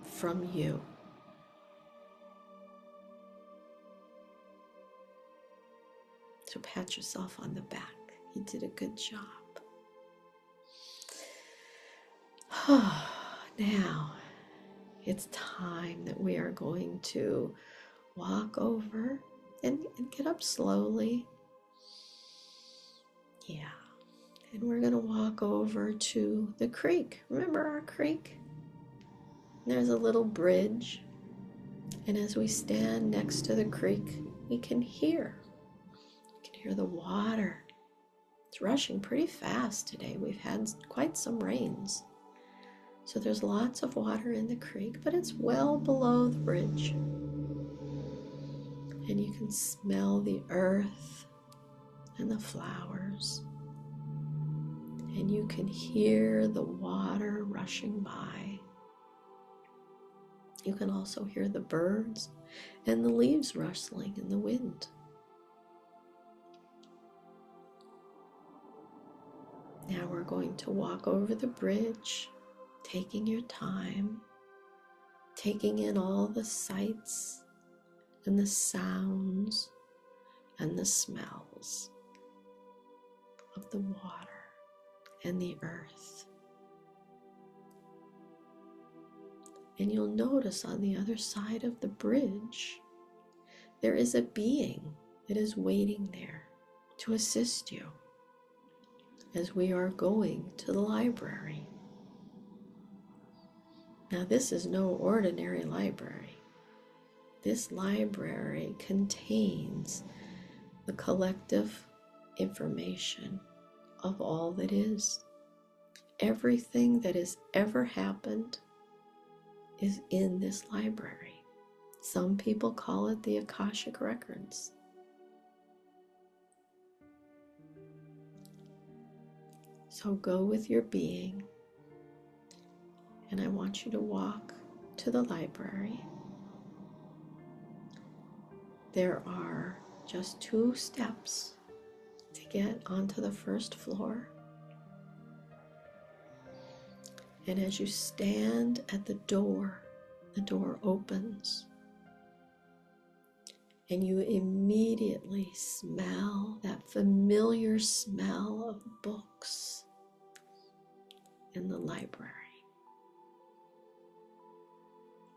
from you. So pat yourself on the back. You did a good job. Now, it's time that we are going to walk over and get up slowly. Yeah, And we're going to walk over to the creek. Remember our creek? There's a little bridge. And as we stand next to the creek, we can hear. You can hear the water. It's rushing pretty fast today. We've had quite some rains. So there's lots of water in the creek, but it's well below the bridge. And you can smell the earth and the flowers. And you can hear the water rushing by. You can also hear the birds and the leaves rustling in the wind. Now we're going to walk over the bridge, taking your time, taking in all the sights and the sounds and the smells of the water and the earth. And you'll notice on the other side of the bridge, there is a being that is waiting there to assist you as we are going to the library. Now, this is no ordinary library. This library contains the collective information of all that is. Everything that has ever happened is in this library. Some people call it the Akashic Records. So go with your being, and I want you to walk to the library. There are just 2 steps to get onto the first floor. And as you stand at the door opens, and you immediately smell that familiar smell of books in the library.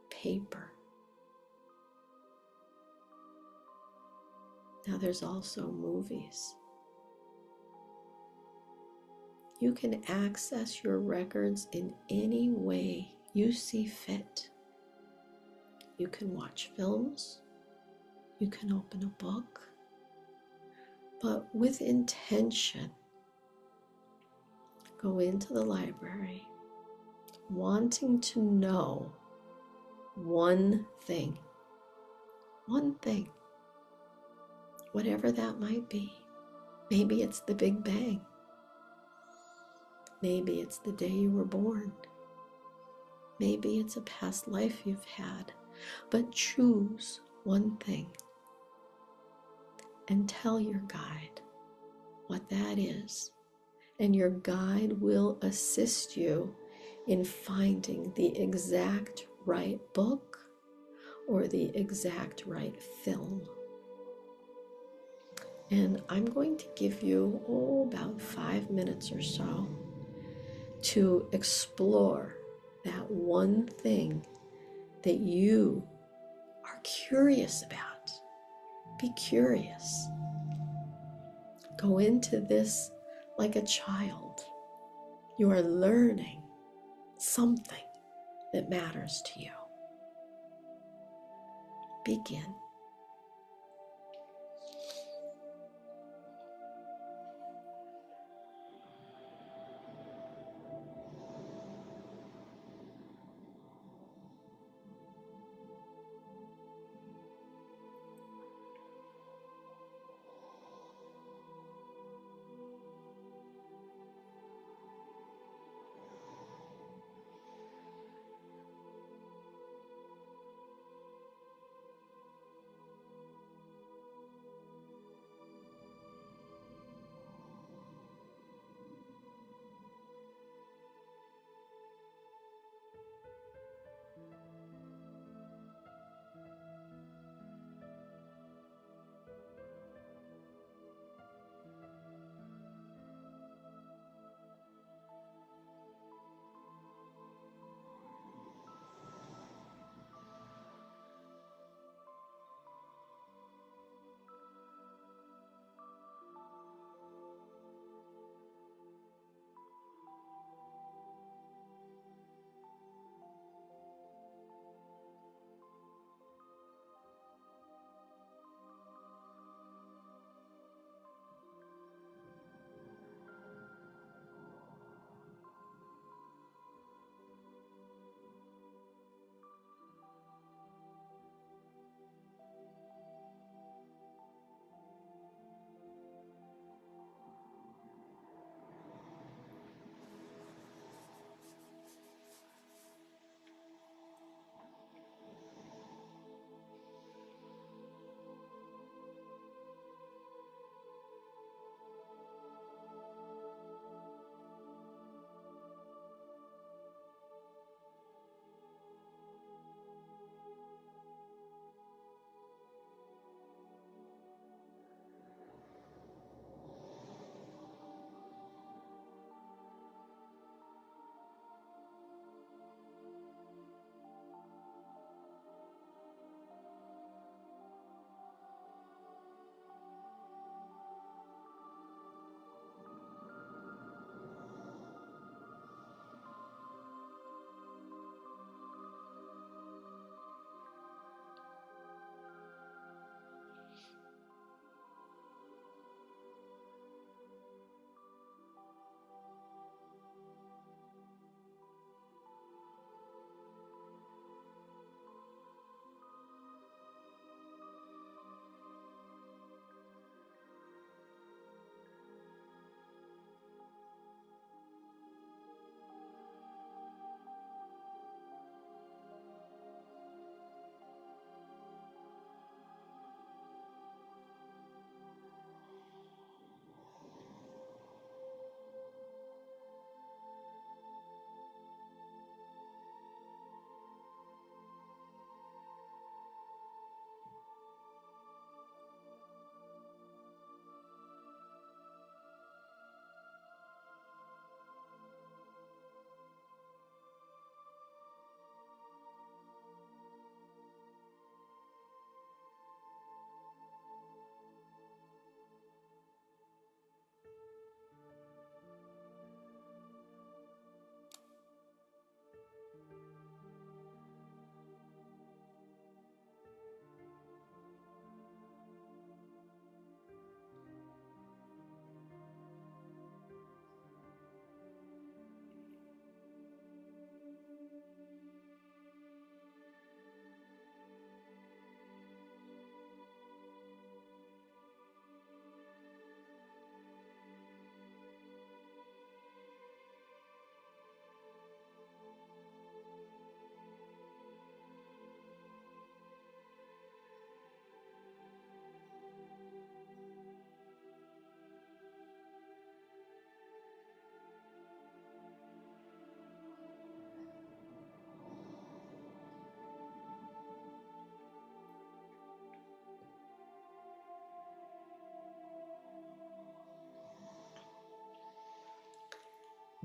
Paper. Now there's also movies. You can access your records in any way you see fit. You can watch films. You can open a book. But with intention, go into the library wanting to know one thing. One thing. Whatever that might be. Maybe it's the Big Bang. Maybe it's the day you were born. Maybe it's a past life you've had. But choose one thing and tell your guide what that is. And your guide will assist you in finding the exact right book or the exact right film. And I'm going to give you about 5 minutes or so to explore that one thing that you are curious about. Be curious. Go into this like a child. You are learning something that matters to you. Begin.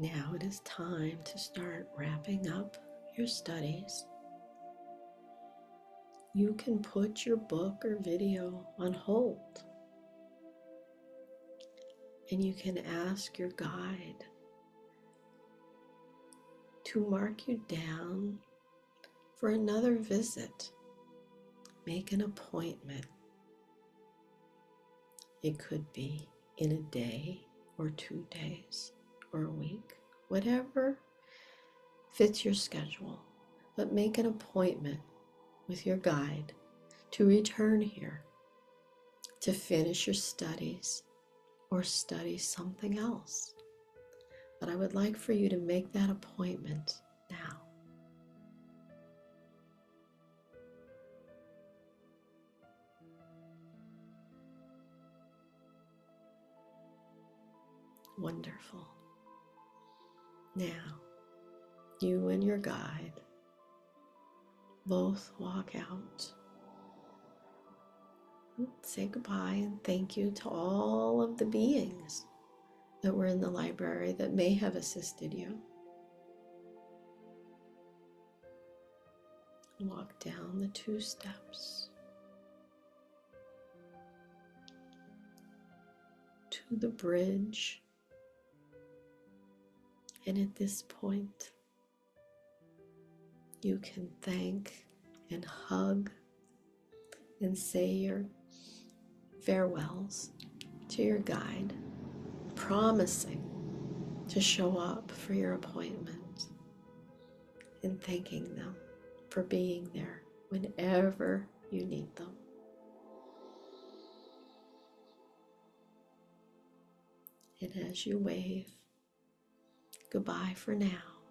Now it is time to start wrapping up your studies. You can put your book or video on hold, and you can ask your guide to mark you down for another visit. Make an appointment. It could be in a day or 2 days or a week, whatever fits your schedule. But make an appointment with your guide to return here to finish your studies or study something else. But I would like for you to make that appointment now. Wonderful. Now, you and your guide both walk out. Say goodbye and thank you to all of the beings that were in the library that may have assisted you. Walk down the 2 steps to the bridge. And at this point, you can thank and hug and say your farewells to your guide, promising to show up for your appointment and thanking them for being there whenever you need them. And as you wave goodbye for now,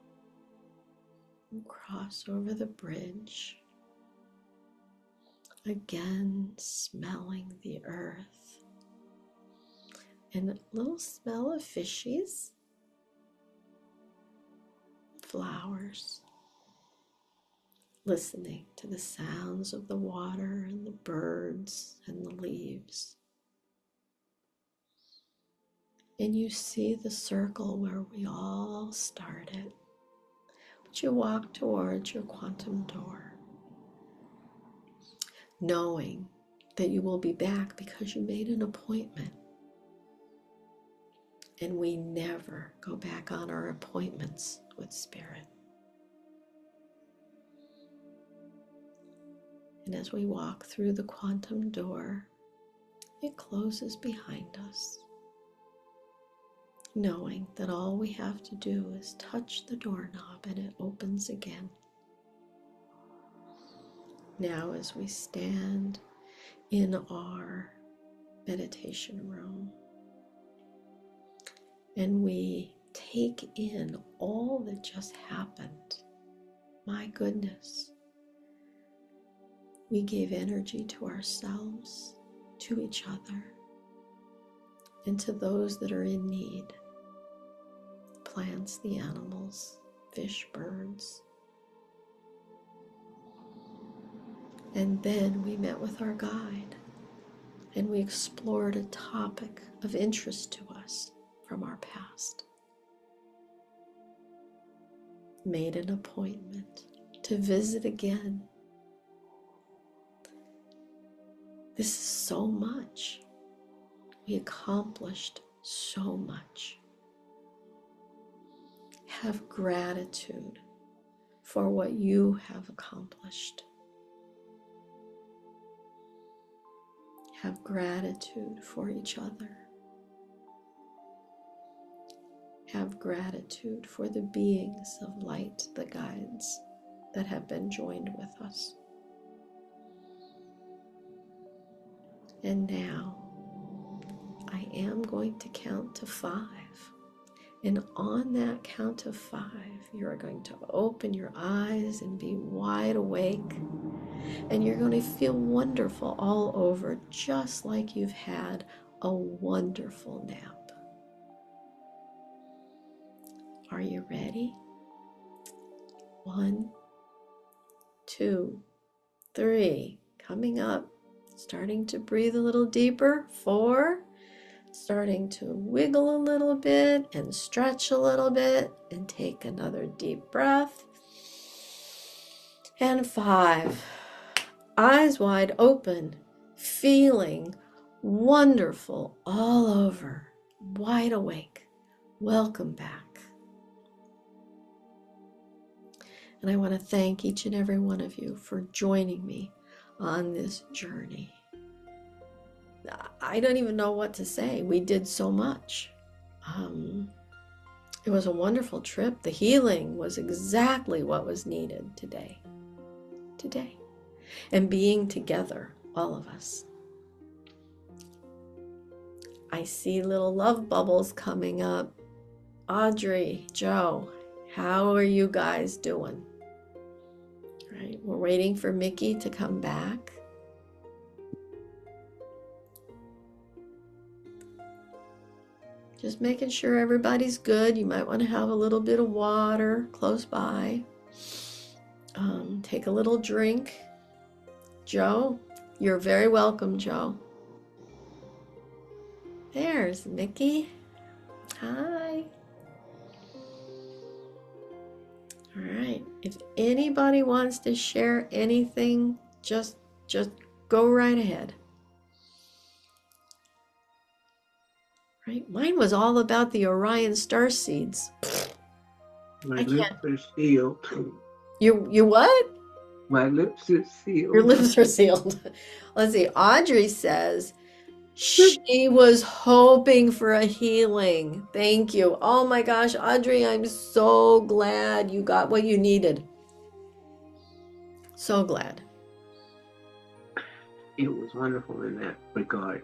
and cross over the bridge, again smelling the earth and a little smell of fishies, flowers, listening to the sounds of the water and the birds and the leaves. And you see the circle where we all started, but you walk towards your quantum door, knowing that you will be back because you made an appointment. And we never go back on our appointments with Spirit. And as we walk through the quantum door, it closes behind us, knowing that all we have to do is touch the doorknob and it opens again. Now, as we stand in our meditation room and we take in all that just happened, my goodness, we gave energy to ourselves, to each other, and to those that are in need. Plants, the animals, fish, birds. And then we met with our guide and we explored a topic of interest to us from our past. Made an appointment to visit again. This is so much. We accomplished so much. Have gratitude for what you have accomplished. Have gratitude for each other. Have gratitude for the beings of light, the guides that have been joined with us. And now, I am going to count to 5. And on that count of 5, you are going to open your eyes and be wide awake. And you're going to feel wonderful all over, just like you've had a wonderful nap. Are you ready? 1, 2, 3, coming up, starting to breathe a little deeper. 4, Starting to wiggle a little bit and stretch a little bit and take another deep breath. And 5. Eyes wide open, feeling wonderful all over, wide awake. Welcome back. And I want to thank each and every one of you for joining me on this journey. I don't even know what to say. We did so much. It was a wonderful trip. The healing was exactly what was needed today. And being together, all of us. I see little love bubbles coming up. Audrey, Joe, how are you guys doing? Right, we're waiting for Mickey to come back. Just making sure everybody's good. You might want to have a little bit of water close by. Take a little drink. Joe, you're very welcome, Joe. There's Mickey. Hi. All right. If anybody wants to share anything, just go right ahead. Right? Mine was all about the Orion star seeds. My lips are sealed. You what? My lips are sealed. Your lips are sealed. Let's see. Audrey says she was hoping for a healing. Thank you. Oh my gosh, Audrey, I'm so glad you got what you needed. So glad. It was wonderful in that regard.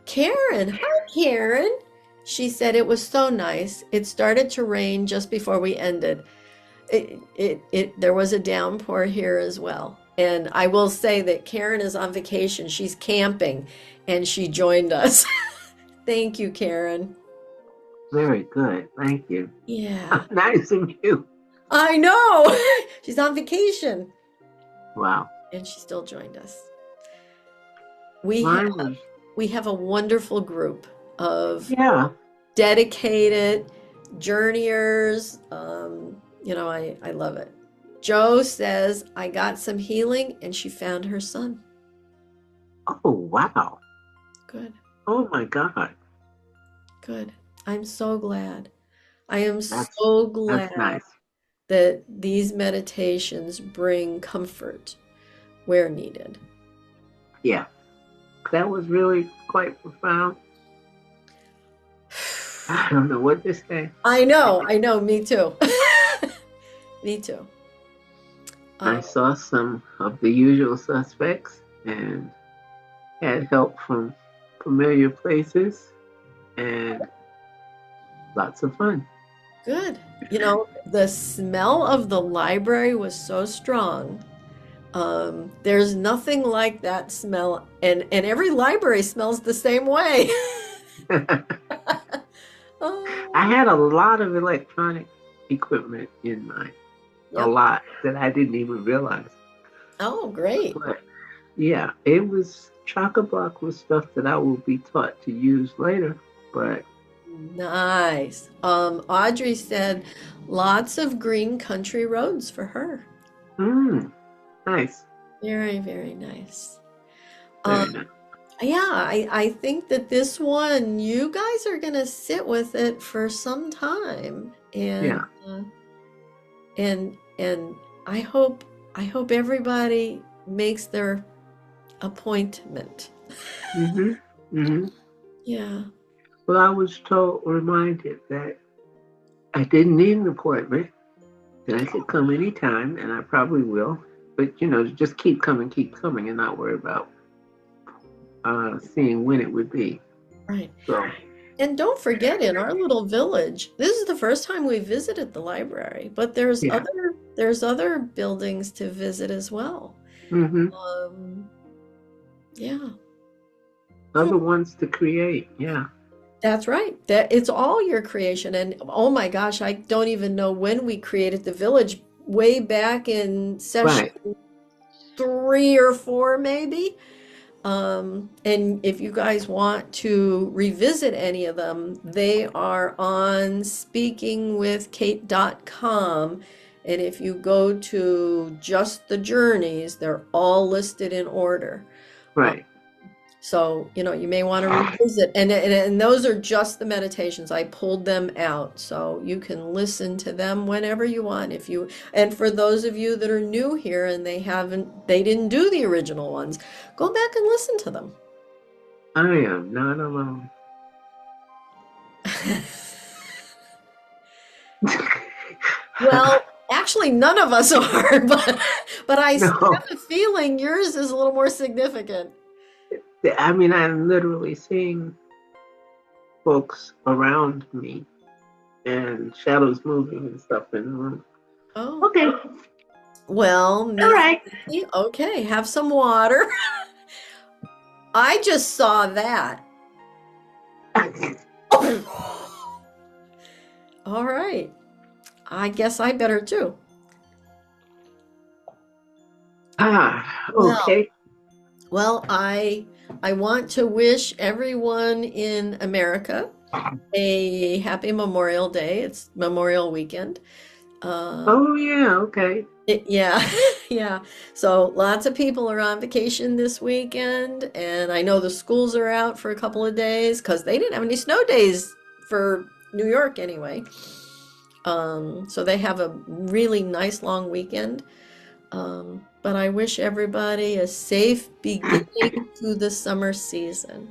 Karen, hi Karen. She said it was so nice. It started to rain just before we ended. There was a downpour here as well. And I will say that Karen is on vacation. She's camping and she joined us. Thank you, Karen. Very good. Thank you. Yeah. Nice of you. I know. She's on vacation. Wow. And she still joined us. We have a wonderful group of dedicated journeyers. I love it. Joe says, I got some healing and she found her son. Oh, wow. Good. Oh, my God. Good. I'm so glad. I am so glad that these meditations bring comfort where needed. Yeah. That was really quite profound. I don't know what to say. I know. Me too. Me too. I saw some of the usual suspects and had help from familiar places and lots of fun. Good. The smell of the library was so strong. There's nothing like that smell, and every library smells the same way. I had a lot of electronic equipment in mine. Yep. A lot that I didn't even realize. Oh, great. But, yeah, it was chock-a-block with stuff that I will be taught to use later. But nice. Audrey said lots of green country roads for her. Nice. Very, very nice. Very nice. Yeah, I think that this one, you guys are going to sit with it for some time. And and I hope everybody makes their appointment. Yeah. Well, I was reminded that I didn't need an appointment, that I could come anytime, and I probably will. But, just keep coming and not worry about seeing when it would be. Right. So. And don't forget, in our little village, this is the first time we visited the library, but there's other buildings to visit as well. Yeah. Other ones to create, yeah. That's right. It's all your creation. And oh my gosh, I don't even know when we created the village, way back in session 3 or 4, maybe. And if you guys want to revisit any of them, they are on speakingwithkate.com. And if you go to just the journeys, they're all listed in order. Uh, Right. so, you may want to revisit. And those are just the meditations. I pulled them out. So you can listen to them whenever you want. And for those of you that are new here and they didn't do the original ones, go back and listen to them. I am not alone. Well, actually, none of us are, but I No, have a feeling yours is a little more significant. I mean, I'm literally seeing folks around me and shadows moving and stuff in the room. Oh, Okay, well, all right. Mickey, okay, have some water. I just saw that. All right. I guess I better too. Well, Okay. well, I want to wish everyone in America a happy Memorial Day. It's Memorial Weekend. Uh, Oh, yeah, okay. yeah, yeah. So lots of people are on vacation this weekend, and I know the schools are out for a couple of days because they didn't have any snow days for New York anyway. So they have a really nice long weekend. But I wish everybody a safe beginning to the summer season.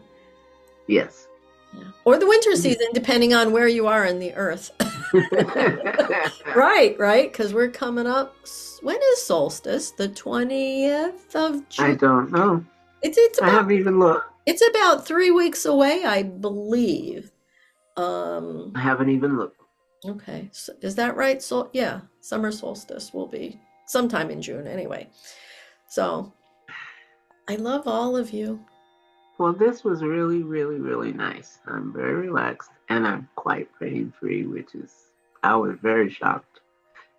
Yes. Yeah. Or the winter season, depending on where you are in the earth. Right, right, because we're coming up. When is solstice? The 20th of I June. don't know. It's I about haven't even looked. 3 weeks away, I believe. Um, I haven't even looked. okay, so is that right? So yeah, summer solstice will be sometime in June anyway. So I love all of you. Well, this was really, really, really nice. I'm very relaxed and I'm quite pain free, which is, I was very shocked.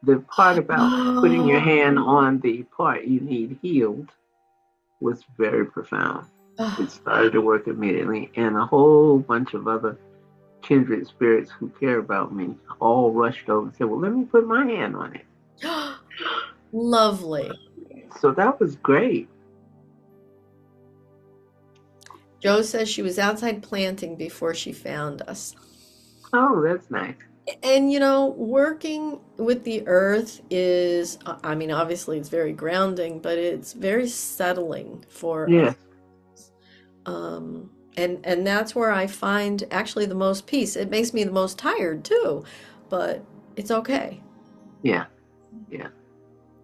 The part about putting your Oh, hand on the part you need healed was very profound. It oh, started to work immediately, and a whole bunch of other kindred spirits who care about me all rushed over and said, well, let me put my hand on it. lovely. So that was great. Joe says she was outside planting before she found us. Oh, that's nice. And working with the earth is, I mean, obviously it's very grounding, but it's very settling for us. Yes. And that's where I find actually the most peace. It makes me the most tired too, but it's okay. Yeah. Yeah.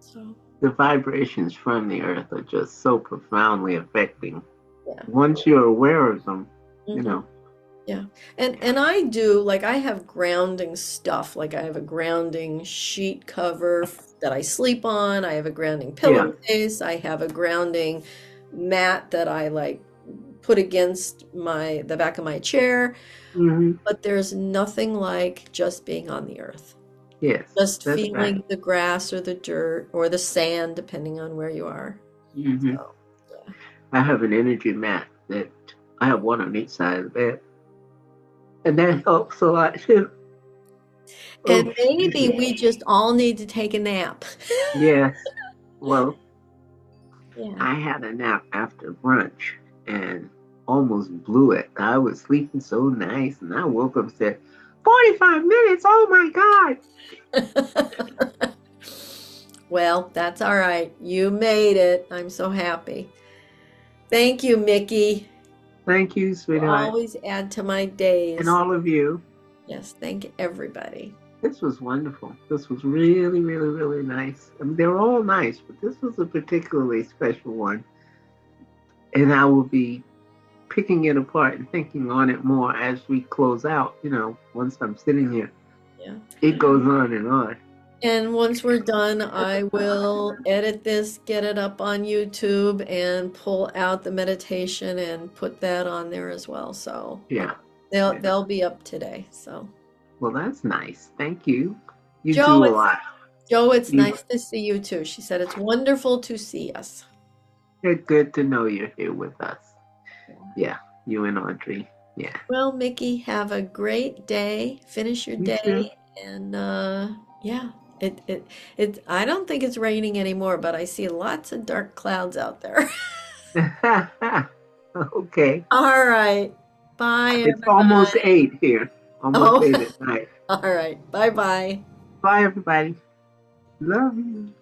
So, The vibrations from the earth are just so profoundly affecting. yeah. Once you're aware of them, you Hmm. know. Yeah. And I do like I have grounding stuff. Like I have a grounding sheet cover that I sleep on. I have a grounding Yeah. pillowcase. I have a grounding mat that I like put against the back of my chair. Hmm. But there's nothing like just being on the earth. Yes. Just That's right. feeling the grass or the dirt or the sand, depending on where you are. Hmm. So, yeah. I have an energy mat that I have one on each side of the bed. And that helps a lot too. Oh, And excuse maybe me. we just all need to take a nap. Yes. Well, Yeah. I had a nap after brunch and almost blew it. I was sleeping so nice, and I woke up and said, 45 minutes. Oh my God. Well, that's all right. You made it. I'm so happy. Thank you, Mickey. Thank you, You sweetheart. always add to my And days. all of you. Yes, thank everybody. This was wonderful. This was really, really, really nice. I mean, they were all nice, but this was a particularly special one. And I will be picking it apart and thinking on it more as we close out. Once I'm sitting here, Yeah. it goes on and on. And once we're done, I will edit this, get it up on YouTube, and pull out the meditation and put that on there as well. So Yeah. Yeah. they'll be up today. So Well, that's nice. Thank you. You Joe, do a lot. Joe, it's You, nice to see you too. She said it's wonderful to see us. It's good to know you're here with us. Yeah, you and Audrey. Yeah. Well, Mickey, have a great day. Finish your You too. day, and yeah, I don't think it's raining anymore, but I see lots of dark clouds out there. Okay. All right. Bye, It's almost everybody. 8 here. Almost Oh, 8 at night. all right. Bye bye. Bye, everybody. Love you.